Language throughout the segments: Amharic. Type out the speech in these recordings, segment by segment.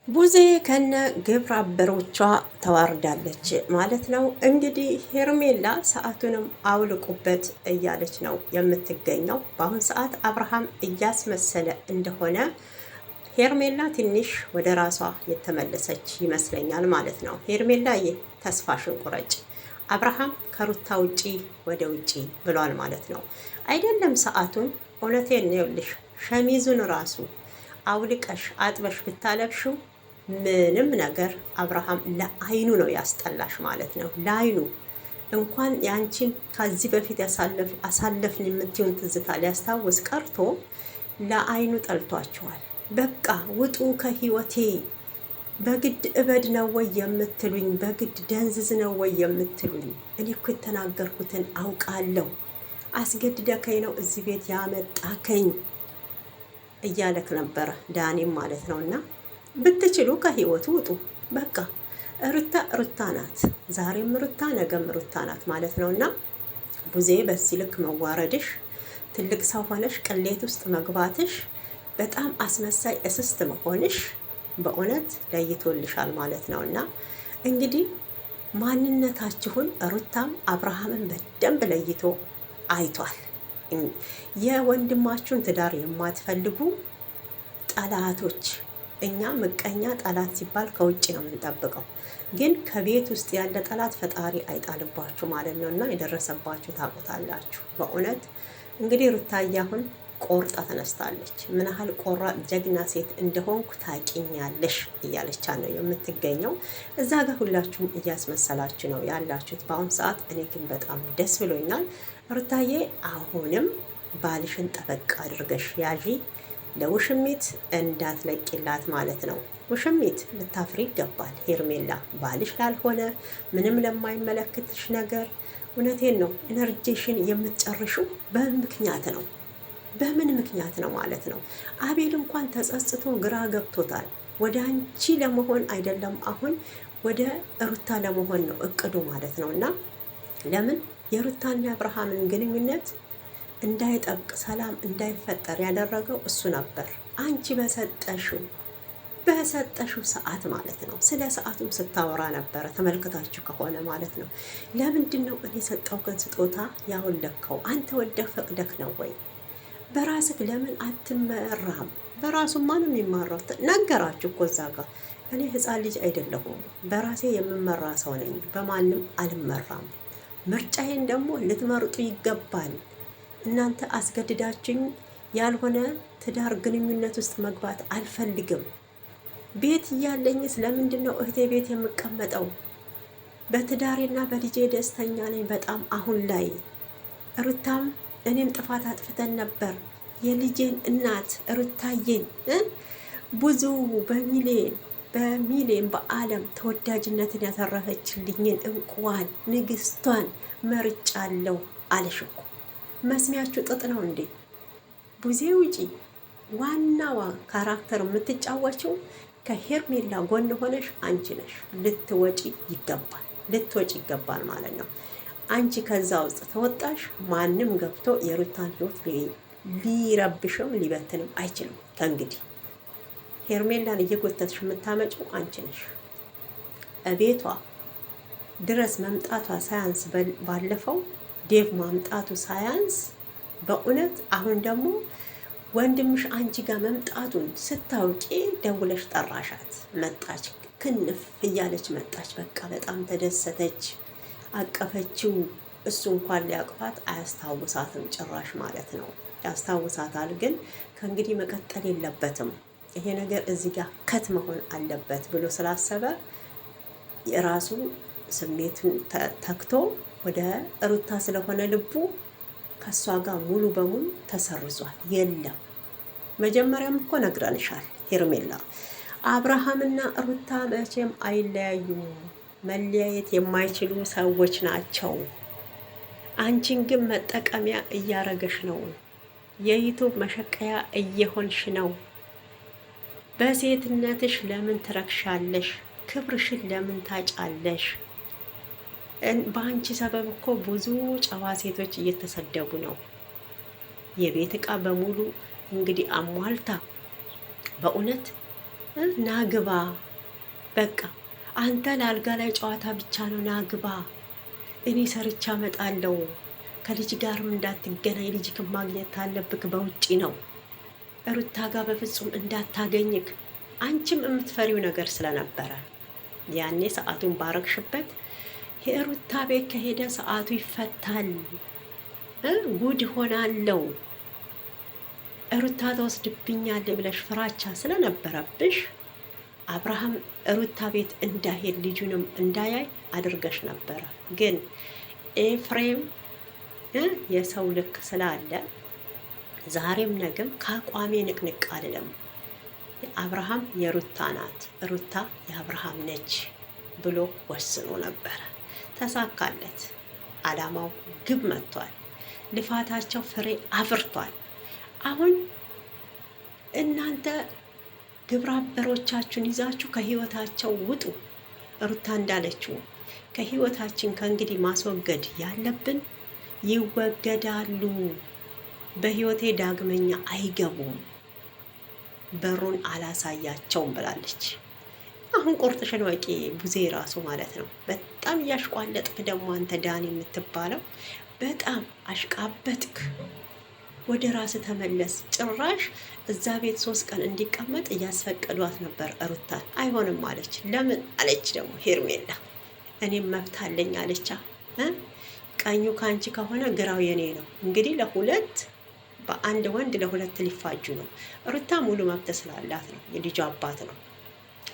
ቡዜ ከነ ግብረ አበሮቿ ተዋርዳለች ማለት ነው። እንግዲህ ሄርሜላ ሰዓቱንም አውልቁበት እያለች ነው የምትገኘው። በአሁን ሰዓት አብርሃም እያስመሰለ እንደሆነ ሄርሜላ ትንሽ ወደ ራሷ የተመለሰች ይመስለኛል ማለት ነው። ሄርሜላ ተስፋሽን ቁረጭ፣ አብርሃም ከሩታ ውጪ ወደ ውጪ ብሏል ማለት ነው። አይደለም ሰዓቱን፣ እውነቴን ነው። ይኸውልሽ ሸሚዙን ራሱ አውልቀሽ አጥበሽ ብታለብሽው ምንም ነገር አብርሃም ለአይኑ ነው ያስጠላሽ ማለት ነው። ለአይኑ እንኳን ያንቺን ከዚህ በፊት አሳለፍን የምትሆን ትዝታ ሊያስታውስ ቀርቶ ለአይኑ ጠልቷቸዋል። በቃ ውጡ ከህይወቴ፣ በግድ እበድ ነው ወይ የምትሉኝ? በግድ ደንዝዝ ነው ወይ የምትሉኝ? እኔ እኮ የተናገርኩትን አውቃለሁ። አስገድደከኝ ነው እዚህ ቤት ያመጣከኝ እያለክ ነበረ ዳኒም ማለት ነው። እና ብትችሉ ከህይወቱ ውጡ። በቃ ሩታ ሩታ ናት፣ ዛሬም ሩታ ነገም ሩታ ናት ማለት ነው። እና ቡዜ በዚህ ልክ መዋረድሽ፣ ትልቅ ሰው ሆነሽ ቅሌት ውስጥ መግባትሽ፣ በጣም አስመሳይ እስስት መሆንሽ በእውነት ለይቶልሻል ማለት ነው። እና እንግዲህ ማንነታችሁን ሩታም አብርሃምን በደንብ ለይቶ አይቷል። የወንድማችሁን ትዳር የማትፈልጉ ጠላቶች፣ እኛ ምቀኛ ጠላት ሲባል ከውጭ ነው የምንጠብቀው፣ ግን ከቤት ውስጥ ያለ ጠላት ፈጣሪ አይጣልባችሁ ማለት ነው። እና የደረሰባችሁ ታውቁታላችሁ። በእውነት እንግዲህ ሩታዬ አሁን ቆርጣ ተነስታለች። ምን ያህል ቆራጥ ጀግና ሴት እንደሆንኩ ታቂኛለሽ እያለቻ ነው የምትገኘው። እዛ ጋር ሁላችሁም እያስመሰላችሁ ነው ያላችሁት በአሁኑ ሰዓት። እኔ ግን በጣም ደስ ብሎኛል። ሩታዬ አሁንም ባልሽን ጠበቅ አድርገሽ ያዢ፣ ለውሽሚት እንዳትለቂላት ማለት ነው። ውሽሚት ልታፍሪ ይገባል ሄርሜላ። ባልሽ ላልሆነ ምንም ለማይመለከትሽ ነገር እውነቴን ነው ኢነርጂሽን የምትጨርሹ በምክንያት ነው። በምን ምክንያት ነው ማለት ነው? አቤል እንኳን ተጸጽቶ ግራ ገብቶታል። ወደ አንቺ ለመሆን አይደለም አሁን ወደ ሩታ ለመሆን ነው እቅዱ ማለት ነው። እና ለምን የሩታና የአብርሃምን ግንኙነት እንዳይጠብቅ ሰላም እንዳይፈጠር ያደረገው እሱ ነበር። አንቺ በሰጠሽው ሰዓት ማለት ነው። ስለ ሰዓቱም ስታወራ ነበረ ተመልክታችሁ ከሆነ ማለት ነው። ለምንድን ነው እኔ የሰጠውከን ስጦታ ያወለከው? አንተ ወደህ ፈቅደክ ነው ወይ? በራስክ ለምን አትመራም? በራሱ ማንም የሚማራው ነገራችሁ እኮ እዛ ጋር። እኔ ህፃን ልጅ አይደለሁም፣ በራሴ የምመራ ሰው ነኝ። በማንም አልመራም። ምርጫዬን ደግሞ ልትመርጡ ይገባል። እናንተ አስገድዳችኝ ያልሆነ ትዳር ግንኙነት ውስጥ መግባት አልፈልግም። ቤት እያለኝስ ለምንድን ነው እህቴ ቤት የምቀመጠው? በትዳሬና በልጄ ደስተኛ ነኝ በጣም አሁን ላይ። ሩታም እኔም ጥፋት አጥፍተን ነበር። የልጄን እናት ሩታዬን ብዙ በሚሊዮን በዓለም ተወዳጅነትን ያተረፈችልኝን እንቁዋን ንግስቷን መርጫለሁ አለሽ እኮ። መስሚያችሁ ጥጥ ነው እንዴ? ቡዜ ውጪ። ዋናዋ ካራክተር የምትጫወችው ከሄርሜላ ጎን ሆነሽ አንቺ ነሽ። ልትወጪ ይገባል ማለት ነው። አንቺ ከዛ ውስጥ ተወጣሽ፣ ማንም ገብቶ የሩታን ህይወት ሊረብሽም ሊበትንም አይችልም። ከእንግዲህ ሄርሜላን እየጎተትሽ የምታመጪው አንቺ ነሽ። እቤቷ ድረስ መምጣቷ ሳያንስ ባለፈው ዴቭ ማምጣቱ ሳያንስ በእውነት አሁን ደግሞ ወንድምሽ አንቺ ጋር መምጣቱን ስታውቂ ደውለሽ ጠራሻት። መጣች፣ ክንፍ እያለች መጣች። በቃ በጣም ተደሰተች። አቀፈችው። እሱ እንኳን ሊያቅፋት አያስታውሳትም ጭራሽ ማለት ነው። ያስታውሳታል፣ ግን ከእንግዲህ መቀጠል የለበትም ይሄ ነገር እዚህ ጋር ከት መሆን አለበት ብሎ ስላሰበ የራሱ ስሜቱን ተክቶ ወደ ሩታ ስለሆነ ልቡ ከእሷ ጋር ሙሉ በሙሉ ተሰርዟል። የለም መጀመሪያም እኮ ነግረንሻል ሄርሜላ፣ አብርሃምና ሩታ መቼም አይለያዩም። መለያየት የማይችሉ ሰዎች ናቸው። አንቺን ግን መጠቀሚያ እያረገሽ ነው። የዩቱብ መሸቀያ እየሆንሽ ነው። በሴትነትሽ ለምን ትረክሻለሽ? ክብርሽን ለምን ታጫለሽ? በአንቺ ሰበብ እኮ ብዙ ጨዋ ሴቶች እየተሰደቡ ነው። የቤት ዕቃ በሙሉ እንግዲህ አሟልታ በእውነት ናግባ በቃ አንተ ለአልጋ ላይ ጨዋታ ብቻ ነው ናግባ፣ እኔ ሰርቻ እመጣለሁ። ከልጅ ጋርም እንዳትገናኝ፣ ልጅክን ማግኘት ታለብክ በውጪ ነው። ሩታ ጋር በፍጹም እንዳታገኝክ። አንቺም የምትፈሪው ነገር ስለነበረ ያኔ ሰዓቱን ባረግሽበት የሩታ ቤት ከሄደ ሰዓቱ ይፈታል፣ ጉድ ሆናለው፣ ሩታ ተወስድብኛል ብለሽ ፍራቻ ስለነበረብሽ አብርሃም ሩታ ቤት እንዳሄድ ልጁንም እንዳያይ አድርገሽ ነበረ። ግን ኤፍሬም የሰው ልክ ስላለ ዛሬም ነገም ከአቋሜ ንቅንቅ አልልም። አብርሃም የሩታ ናት፣ ሩታ የአብርሃም ነች ብሎ ወስኖ ነበረ። ተሳካለት። አላማው ግብ መጥቷል። ልፋታቸው ፍሬ አፍርቷል። አሁን እናንተ ግብረ አበሮቻችሁን ይዛችሁ ከህይወታቸው ውጡ። ሩታ እንዳለችው ከህይወታችን ከእንግዲህ ማስወገድ ያለብን ይወገዳሉ። በህይወቴ ዳግመኛ አይገቡም፣ በሩን አላሳያቸውም ብላለች። አሁን ቁርጥሽን ወቂ ቡዜ ራሱ ማለት ነው። በጣም እያሽቋለጥክ ደግሞ አንተ ዳኒ የምትባለው በጣም አሽቃበጥክ። ወደ ራስ ተመለስ። ጭራሽ እዛ ቤት 3 ቀን እንዲቀመጥ እያስፈቀዷት ነበር ሩታን። አይሆንም አለች። ለምን አለች ደግሞ ሄርሜላ እኔም መብት አለኝ አለቻ። ቀኙ ከአንቺ ከሆነ ግራው የኔ ነው። እንግዲህ ለሁለት በአንድ ወንድ ለሁለት ሊፋጁ ነው። ሩታ ሙሉ መብት ስላላት ነው። የልጁ አባት ነው።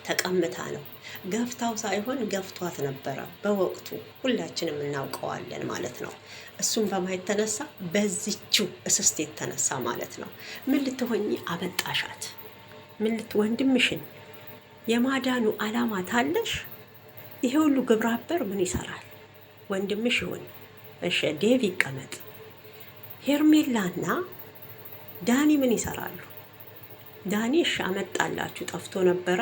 ተቀምታ ነው። ገፍታው ሳይሆን ገፍቷት ነበረ በወቅቱ። ሁላችንም እናውቀዋለን ማለት ነው። እሱም በማየት ተነሳ፣ በዚችው እስስት የተነሳ ማለት ነው። ምን ልትሆኚ አመጣሻት? ወንድምሽን የማዳኑ አላማ ታለሽ? ይሄ ሁሉ ግብረ አበር ምን ይሰራል? ወንድምሽ ይሁን እሺ፣ ዴቭ ይቀመጥ። ሄርሜላና ዳኒ ምን ይሰራሉ? ዳኒ እሺ አመጣላችሁ፣ ጠፍቶ ነበረ።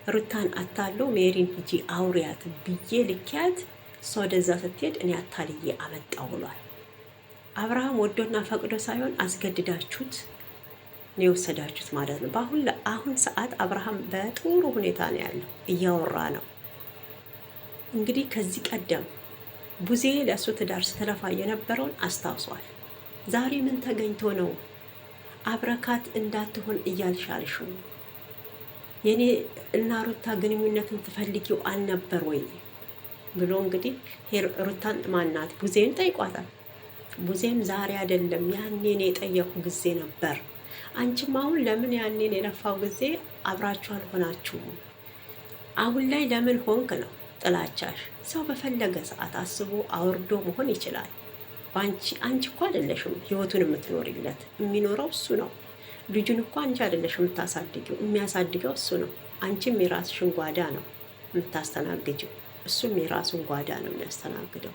ሩታን አታለው ሜሪን ሂጂ አውሪያት ብዬ ልኪያት፣ እሷ ወደዛ ስትሄድ እኔ አታልዬ አመጣው ብሏል። አብርሃም ወዶና ፈቅዶ ሳይሆን አስገድዳችሁት ነው የወሰዳችሁት ማለት ነው። አሁን ሰዓት አብርሃም በጥሩ ሁኔታ ነው ያለው፣ እያወራ ነው። እንግዲህ ከዚህ ቀደም ቡዜ ለእሱ ትዳር ስትለፋ የነበረውን አስታውሷል። ዛሬ ምን ተገኝቶ ነው አብረካት እንዳትሆን እያልሻልሽው? የኔ እና ሩታ ግንኙነትን ትፈልጊው አልነበር ወይ ብሎ እንግዲህ ሩታን ማናት ቡዜን ጠይቋታል። ቡዜም ዛሬ አይደለም ያኔን የጠየቁ ጊዜ ነበር። አንቺም አሁን ለምን ያኔን የለፋው ጊዜ አብራችሁ አልሆናችሁም? አሁን ላይ ለምን ሆንክ ነው ጥላቻሽ። ሰው በፈለገ ሰዓት አስቦ አውርዶ መሆን ይችላል። አንቺ እኮ አይደለሽም ህይወቱን የምትኖሪለት፣ የሚኖረው እሱ ነው። ልጁን እኮ አንቺ አይደለሽም የምታሳድጊው፣ የሚያሳድገው እሱ ነው። አንቺም የራስሽን ጓዳ ነው የምታስተናግጂው፣ እሱም የራሱን ጓዳ ነው የሚያስተናግደው።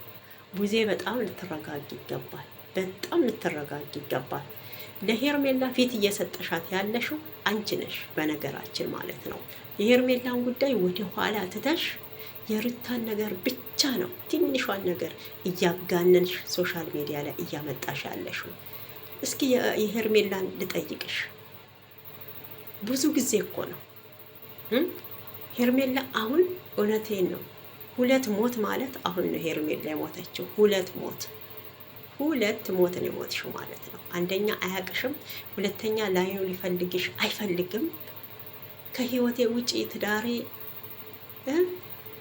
ቡዜ በጣም ልትረጋጊ ይገባል፣ በጣም ልትረጋጊ ይገባል። ለሄርሜላ ፊት እየሰጠሻት ያለሽው አንቺ ነሽ በነገራችን ማለት ነው። የሄርሜላን ጉዳይ ወደ ኋላ ትተሽ የሩታን ነገር ብቻ ነው ትንሿን ነገር እያጋነንሽ ሶሻል ሚዲያ ላይ እያመጣሽ ያለሽው። እስኪ የሄርሜላን ልጠይቅሽ። ብዙ ጊዜ እኮ ነው ሄርሜላ አሁን እውነቴን ነው 2 ሞት ማለት አሁን ነው ሄርሜላ የሞተችው። 2 ሞት ነው የሞትሽው ማለት ነው። አንደኛ አያቅሽም፣ ሁለተኛ ላይኑ ሊፈልግሽ አይፈልግም። ከህይወቴ ውጪ ትዳሬ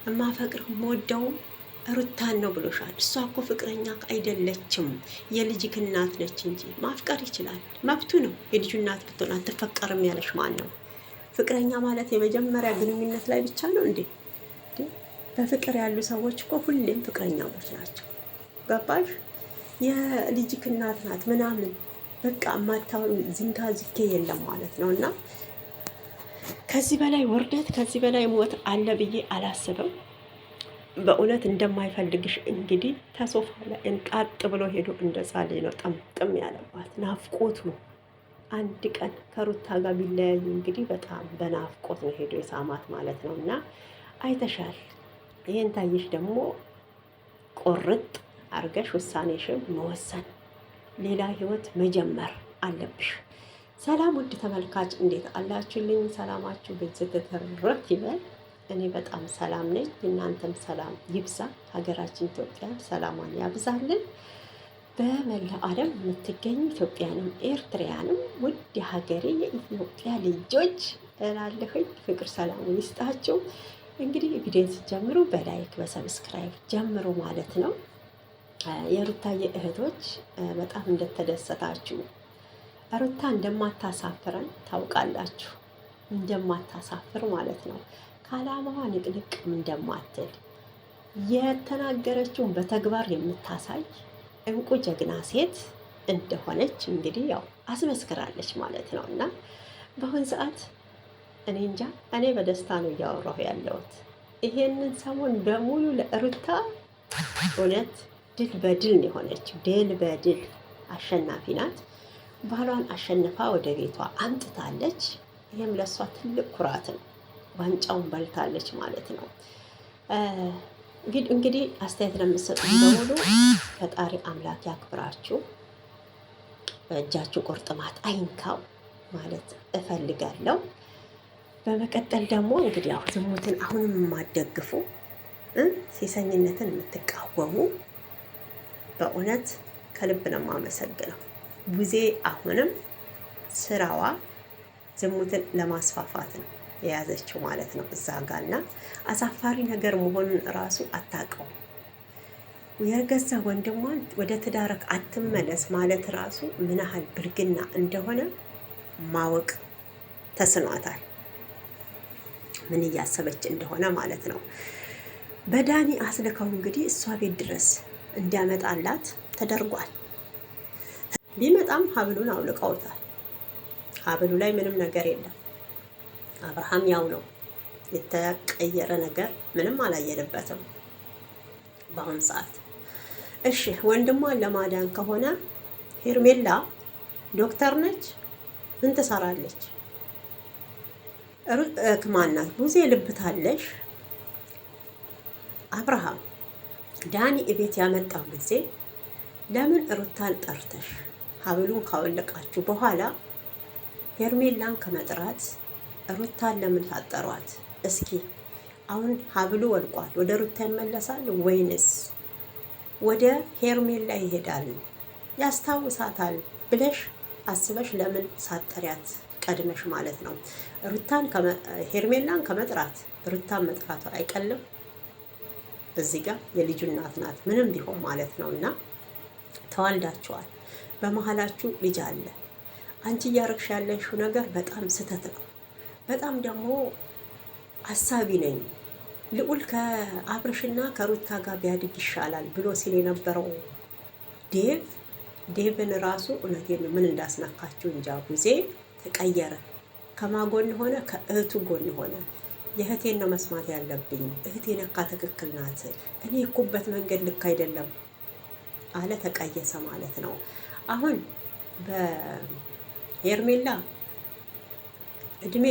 እማፈቅር ሞደው ሩታን ነው ብሎሻል። እሷ እኮ ፍቅረኛ አይደለችም፣ የልጅክ እናት ነች እንጂ ማፍቀር ይችላል፣ መብቱ ነው። የልጁ እናት ብትሆን አትፈቀርም ያለሽ ማን ነው? ፍቅረኛ ማለት የመጀመሪያ ግንኙነት ላይ ብቻ ነው እንዴ? በፍቅር ያሉ ሰዎች እኮ ሁሌም ፍቅረኛሞች ናቸው። ገባሽ? የልጅክ እናት ናት ምናምን በቃ ማታወሩ ዝንጋ ዝኬ የለም ማለት ነው። እና ከዚህ በላይ ውርደት ከዚህ በላይ ሞት አለ ብዬ አላስብም። በእውነት እንደማይፈልግሽ እንግዲህ ተሶፋ ላይ እንቃጥ ብሎ ሄዶ እንደ ጻሌ ነው ጠምጥም ያለባት ናፍቆቱ። አንድ ቀን ከሩታ ጋር ቢለያዩ እንግዲህ በጣም በናፍቆት ነው ሄዶ የሳማት ማለት ነው። እና አይተሻል። ይሄን ታየሽ ደግሞ ቆርጥ አርገሽ ውሳኔሽን መወሰን፣ ሌላ ህይወት መጀመር አለብሽ። ሰላም ውድ ተመልካች እንዴት አላችሁልኝ? ሰላማችሁ ብዝት ትርፍ ይበል። እኔ በጣም ሰላም ነኝ። እናንተም ሰላም ይብዛ። ሀገራችን ኢትዮጵያ ሰላሟን ያብዛልን። በመላው ዓለም የምትገኙ ኢትዮጵያንም ኤርትራያንም ውድ የሀገሬ የኢትዮጵያ ልጆች እላለሁኝ ፍቅር ሰላሙን ይስጣችሁ። እንግዲህ ቪዲዮን ሲጀምሩ በላይክ በሰብስክራይብ ጀምሩ ማለት ነው። የሩታዬ እህቶች በጣም እንደተደሰታችሁ ሩታ እንደማታሳፍረን ታውቃላችሁ። እንደማታሳፍር ማለት ነው። ከዓላማዋ ንቅንቅም እንደማትል የተናገረችውን በተግባር የምታሳይ እንቁ ጀግና ሴት እንደሆነች እንግዲህ ያው አስመስክራለች ማለት ነው። እና በአሁን ሰዓት እኔ እንጃ እኔ በደስታ ነው እያወራሁ ያለሁት። ይሄንን ሰሞን በሙሉ ለሩታ እውነት ድል በድል ነው የሆነችው። ድል በድል አሸናፊ ናት። ባሏን አሸንፋ ወደ ቤቷ አምጥታለች። ይህም ለእሷ ትልቅ ኩራት ነው። ዋንጫውን በልታለች ማለት ነው። እንግዲህ አስተያየት ለምትሰጡ በሙሉ ፈጣሪ አምላክ ያክብራችሁ፣ በእጃችሁ ቁርጥማት አይንካው ማለት እፈልጋለሁ። በመቀጠል ደግሞ እንግዲህ ያው ዝሙትን አሁንም የማትደግፉ ሴሰኝነትን የምትቃወሙ በእውነት ከልብ ነው የማመሰግነው። ቡዜ አሁንም ስራዋ ዝሙትን ለማስፋፋት ነው የያዘችው ማለት ነው። እዛ ጋርና አሳፋሪ ነገር መሆኑን እራሱ አታውቀውም። የገዛ ወንድሟን ወደ ትዳርክ አትመለስ ማለት ራሱ ምን ያህል ብልግና እንደሆነ ማወቅ ተስኗታል። ምን እያሰበች እንደሆነ ማለት ነው። በዳኒ አስልከው እንግዲህ እሷ ቤት ድረስ እንዲያመጣላት ተደርጓል። ቢመጣም ሀብሉን አውልቀውታል። ሀብሉ ላይ ምንም ነገር የለም። አብርሃም ያው ነው። የተቀየረ ነገር ምንም አላየንበትም በአሁኑ ሰዓት። እሺ ወንድሟን ለማዳን ከሆነ ሄርሜላ ዶክተር ነች፣ ምን ትሰራለች? ማናት ቡዜ ልብታለሽ። አብርሃም ዳኒ እቤት ያመጣው ጊዜ ለምን ሩታን ጠርተሽ ሀብሉን ካወለቃችሁ በኋላ ሄርሜላን ከመጥራት ሩታን ለምን ታጠሯት? እስኪ አሁን ሀብሉ ወልቋል፣ ወደ ሩታ ይመለሳል ወይንስ ወደ ሄርሜላ ይሄዳል? ያስታውሳታል ብለሽ አስበሽ ለምን ሳጠሪያት ቀድመሽ ማለት ነው? ሄርሜላን ከመጥራት ሩታን መጥራቷ አይቀልም። እዚህ ጋር የልጁ እናት ናት ምንም ቢሆን ማለት ነው። እና ተዋልዳችኋል፣ በመሀላችሁ ልጅ አለ። አንቺ እያረግሽ ያለሽው ነገር በጣም ስህተት ነው። በጣም ደግሞ አሳቢ ነኝ። ልዑል ከአብርሽና ከሩታ ጋር ቢያድግ ይሻላል ብሎ ሲል የነበረው ዴቭን ራሱ እውነቴን ምን እንዳስነካችሁ እንጃ። ጊዜ ተቀየረ። ከማጎን ሆነ ከእህቱ ጎን ሆነ። የእህቴን ነው መስማት ያለብኝ፣ እህቴ ነካ ትክክል ናት፣ እኔ እኮበት መንገድ ልክ አይደለም አለ። ተቀየሰ ማለት ነው። አሁን በሄርሜላ እድሜ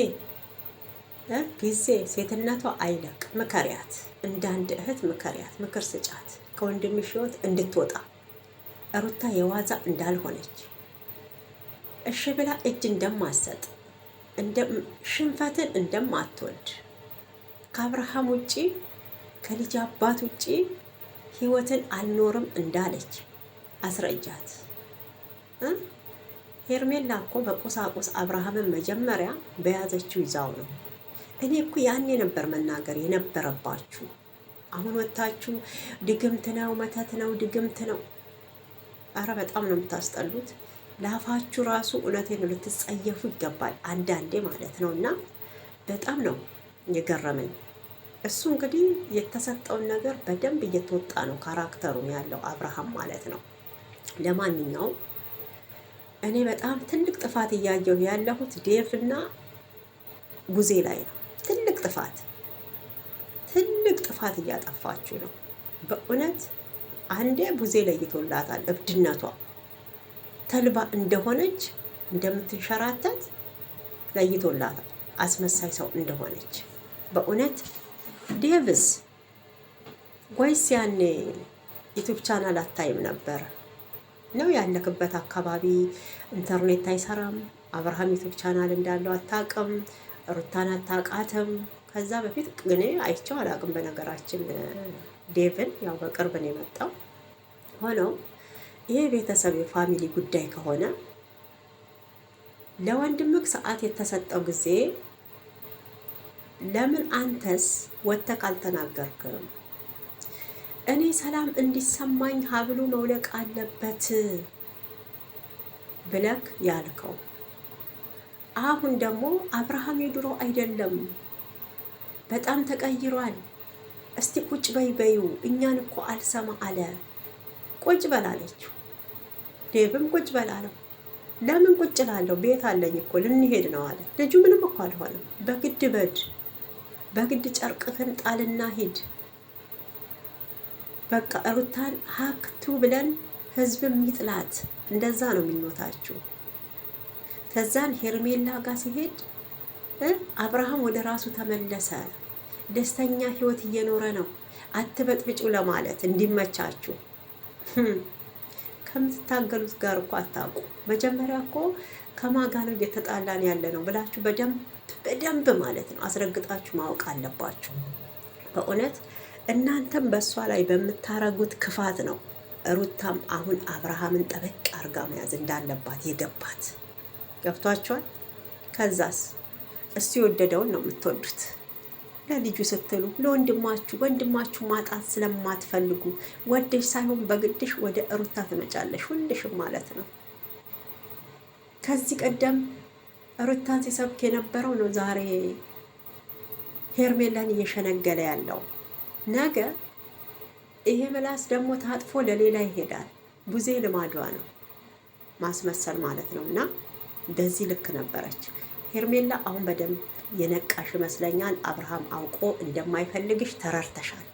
ጊዜ ሴትነቷ አይለቅ። ምከሪያት፣ እንደ አንድ እህት ምከሪያት፣ ምክር ስጫት፣ ከወንድምሽ ህይወት እንድትወጣ ሩታ የዋዛ እንዳልሆነች እሺ ብላ እጅ እንደማሰጥ ሽንፈትን እንደማትወድ ከአብርሃም ውጪ ከልጅ አባት ውጪ ህይወትን አልኖርም እንዳለች አስረጃት። ሄርሜላ እኮ በቁሳቁስ አብርሃምን መጀመሪያ በያዘችው ይዛው ነው። እኔ እኮ ያኔ ነበር መናገር የነበረባችሁ። አሁን ወታችሁ ድግምት ነው መተት ነው ድግምት ነው። አረ በጣም ነው የምታስጠሉት። ላፋችሁ ራሱ እውነቴን ልትጸየፉ ይገባል አንዳንዴ ማለት ነው። እና በጣም ነው የገረመኝ። እሱ እንግዲህ የተሰጠውን ነገር በደንብ እየተወጣ ነው ካራክተሩም ያለው አብርሃም ማለት ነው። ለማንኛውም እኔ በጣም ትልቅ ጥፋት እያየሁ ያለሁት ዴቭና ቡዜ ላይ ነው። ትልቅ ጥፋት እያጠፋችሁ ነው በእውነት። አንዴ ቡዜ ለይቶላታል እብድነቷ ተልባ እንደሆነች እንደምትንሸራተት ለይቶላታል። አስመሳይ ሰው እንደሆነች በእውነት ዴቭስ ወይስ ያኔ ዩቱብ ቻናል አታይም ነበር ነው? ያለክበት አካባቢ ኢንተርኔት አይሰራም አብርሃም ዩቱብ ቻናል እንዳለው አታውቅም፣ ሩታን አታውቃትም። ከዛ በፊት እኔ አይቼው አላውቅም። በነገራችን ዴቭን ያው በቅርብ ነው የመጣው። ሆኖም ይሄ ቤተሰብ የፋሚሊ ጉዳይ ከሆነ ለወንድምክ ሰዓት የተሰጠው ጊዜ ለምን አንተስ ወጥተህ አልተናገርክም? እኔ ሰላም እንዲሰማኝ ሀብሉ መውለቅ አለበት ብለክ ያልከው፣ አሁን ደግሞ አብርሃም የድሮ አይደለም፣ በጣም ተቀይሯል። እስቲ ቁጭ በይ በይው፣ እኛን እኮ አልሰማ አለ። ቁጭ በላለችው። ዴብም ቁጭ በላለው። ለምን ቁጭ ላለው? ቤት አለኝ እኮ ልንሄድ ነው አለ። ልጁ ምንም እኮ አልሆነም። በግድ ጨርቅህን ጣልና ሂድ። በቃ ሩታን ሀክቱ ብለን ህዝብም ይጥላት። እንደዛ ነው ምኞታችሁ። ከዛን ሄርሜላ ጋር ሲሄድ አብርሃም ወደ ራሱ ተመለሰ። ደስተኛ ህይወት እየኖረ ነው። አትበጥብጩ ለማለት እንዲመቻችሁ። ከምትታገሉት ጋር እኮ አታውቁ። መጀመሪያ እኮ ከማጋ ነው እየተጣላን ያለ ነው ብላችሁ በደንብ ማለት ነው አስረግጣችሁ ማወቅ አለባችሁ። በእውነት እናንተም በእሷ ላይ በምታረጉት ክፋት ነው ሩታም አሁን አብርሃምን ጠበቅ አርጋ መያዝ እንዳለባት የገባት። ገብቷችኋል? ከዛስ እሱ የወደደውን ነው የምትወዱት። ለልጁ ስትሉ ወንድማችሁ ማጣት ስለማትፈልጉ ወደሽ ሳይሆን በግድሽ ወደ ሩታ ትመጫለሽ፣ ሁልሽም ማለት ነው። ከዚህ ቀደም ሩታን ሲሰብክ የነበረው ነው ዛሬ ሄርሜላን እየሸነገለ ያለው። ነገ ይሄ ምላስ ደግሞ ታጥፎ ለሌላ ይሄዳል። ቡዜ ልማዷ ነው ማስመሰል ማለት ነው። እና በዚህ ልክ ነበረች ሄርሜላ። አሁን በደንብ የነቃሽ ይመስለኛል። አብርሃም አውቆ እንደማይፈልግሽ ተረርተሻል።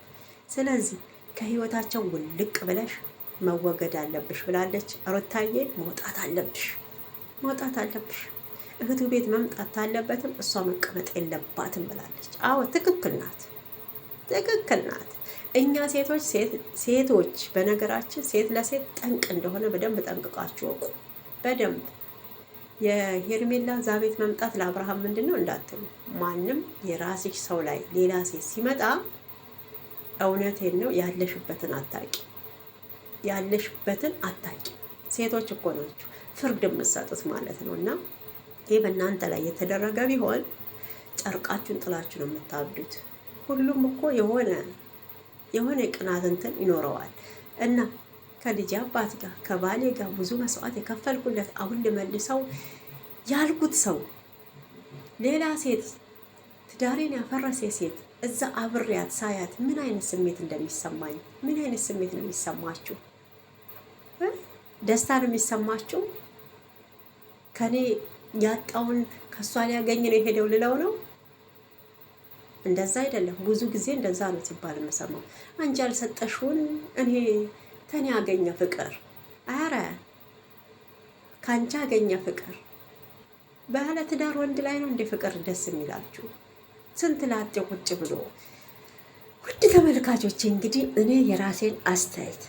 ስለዚህ ከህይወታቸው ውልቅ ብለሽ መወገድ አለብሽ ብላለች ሩታዬ። መውጣት አለብሽ። እህቱ ቤት መምጣት አለበትም፣ እሷ መቀመጥ የለባትም ብላለች። አዎ ትክክል ናት። እኛ ሴቶች በነገራችን ሴት ለሴት ጠንቅ እንደሆነ በደንብ ጠንቅቃችሁ ወቁ። በደንብ የሄርሜላ እዛ ቤት መምጣት ለአብርሃም ምንድን ነው እንዳትሉ። ማንም የራስሽ ሰው ላይ ሌላ ሴት ሲመጣ እውነቴን ነው ያለሽበትን አታቂ። ሴቶች እኮ ናችሁ ፍርድ የምትሰጡት ማለት ነው። እና ይህ በእናንተ ላይ የተደረገ ቢሆን ጨርቃችሁን ጥላችሁ ነው የምታብዱት። ሁሉም እኮ የሆነ ቅናት እንትን ይኖረዋል። እና ከልጅ አባት ጋር ከባሌ ጋር ብዙ መስዋዕት የከፈልኩለት አሁን ልመልሰው ያልኩት ሰው ሌላ ሴት ትዳሬን ያፈረሰ ሴት እዛ አብሬያት ሳያት ምን አይነት ስሜት እንደሚሰማኝ፣ ምን አይነት ስሜት ነው የሚሰማችሁ? ደስታ ነው የሚሰማችሁ? ከኔ ያጣውን ከሷ ሊያገኝ ነው የሄደው ልለው ነው? እንደዛ አይደለም። ብዙ ጊዜ እንደዛ ነው ሲባል የምሰማው። አንቺ ያልሰጠሽውን እኔ ተኔ ያገኘ ፍቅር፣ አረ ካንቺ ያገኘ ፍቅር ባለ ትዳር ወንድ ላይ ነው እንደ ፍቅር ደስ የሚላችሁ? ስንት ላጤ ቁጭ ብሎ። ውድ ተመልካቾች እንግዲህ እኔ የራሴን አስተያየት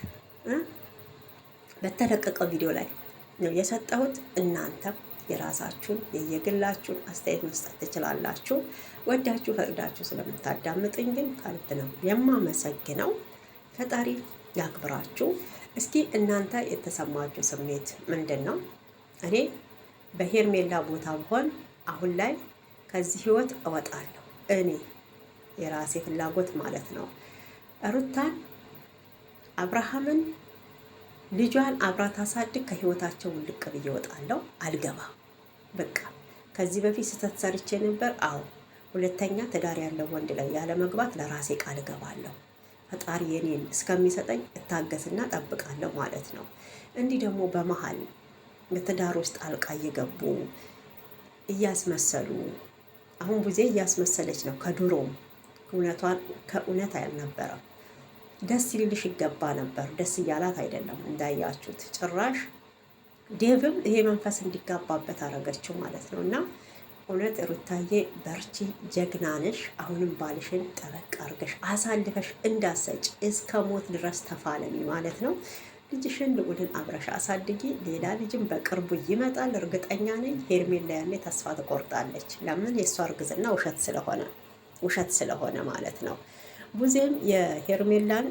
በተለቀቀው ቪዲዮ ላይ ነው የሰጠሁት። እናንተም የራሳችሁን የየግላችሁን አስተያየት መስጠት ትችላላችሁ። ወዳችሁ ፈቅዳችሁ ስለምታዳምጡኝ ግን ከልብ ነው የማመሰግነው። ፈጣሪ ያክብራችሁ። እስኪ እናንተ የተሰማችሁ ስሜት ምንድን ነው? እኔ በሄርሜላ ቦታ ብሆን አሁን ላይ ከዚህ ህይወት እወጣለሁ። እኔ የራሴ ፍላጎት ማለት ነው። ሩታን አብርሃምን ልጇን አብራ ታሳድግ፣ ከህይወታቸው ውልቅ ብዬ እወጣለሁ። አልገባም። በቃ ከዚህ በፊት ስህተት ሰርቼ ነበር። አዎ ሁለተኛ ትዳር ያለው ወንድ ላይ ያለ መግባት ለራሴ ቃል እገባለሁ። ፈጣሪ የኔን እስከሚሰጠኝ እታገስና ጠብቃለሁ ማለት ነው። እንዲህ ደግሞ በመሀል በትዳር ውስጥ ጣልቃ እየገቡ እያስመሰሉ፣ አሁን ቡዜ እያስመሰለች ነው። ከድሮም ከእውነት አልነበረም። ደስ ይልልሽ ይገባ ነበር። ደስ እያላት አይደለም እንዳያችሁት። ጭራሽ ዴቭም ይሄ መንፈስ እንዲጋባበት አረገችው ማለት ነው። እና እውነት ሩታዬ በርቺ፣ ጀግና ነሽ። አሁንም ባልሽን ጠበቅ አርገሽ አሳልፈሽ እንዳሰጭ እስከ ሞት ድረስ ተፋለሚ ማለት ነው። ልጅሽን ልዑልን አብረሻ አሳድጊ። ሌላ ልጅም በቅርቡ ይመጣል እርግጠኛ ነኝ። ሄርሜላ ያኔ ተስፋ ትቆርጣለች። ለምን? የእሷ እርግዝና ውሸት ስለሆነ ማለት ነው። ቡዜም የሄርሜላን